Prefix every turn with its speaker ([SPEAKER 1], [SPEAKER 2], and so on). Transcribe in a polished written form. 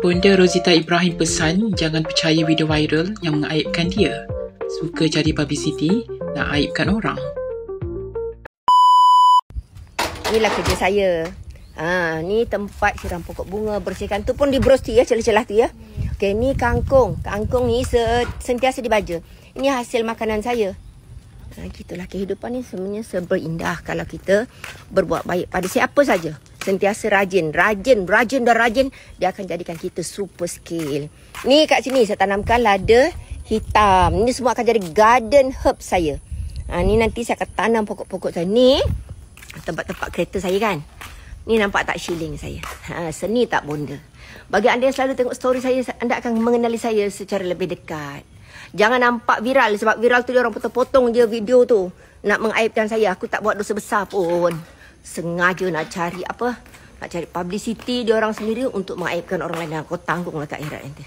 [SPEAKER 1] Bonda Rozita Ibrahim pesan jangan percaya video viral yang mengaibkan dia. Suka cari publicity, nak aibkan orang.
[SPEAKER 2] Inilah kerja saya. Ni tempat siram pokok bunga, bersihkan tu pun di brosti ya, celah-celah tu ya. Okey, ni kangkung. Kangkung ni sentiasa dibaja. Ini hasil makanan saya. Gitulah kehidupan ni sebenarnya seberindah kalau kita berbuat baik pada siapa saja. Sentiasa rajin, dia akan jadikan kita super skill. Ni kat sini saya tanamkan lada hitam. Ini semua akan jadi garden herb saya. Ni nanti saya akan tanam pokok-pokok saya. Ni tempat-tempat kereta saya kan. Ni nampak tak shilling saya. Seni tak bonda. Bagi anda yang selalu tengok story saya, anda akan mengenali saya secara lebih dekat. Jangan nampak viral. Sebab viral tu dia orang potong-potong je video tu. Nak mengaibkan saya. Aku tak buat dosa besar pun. Sengaja nak cari apa? Nak cari publicity dia orang sendiri untuk mengaibkan orang lain. Kau tanggunglah kat akhirat nanti.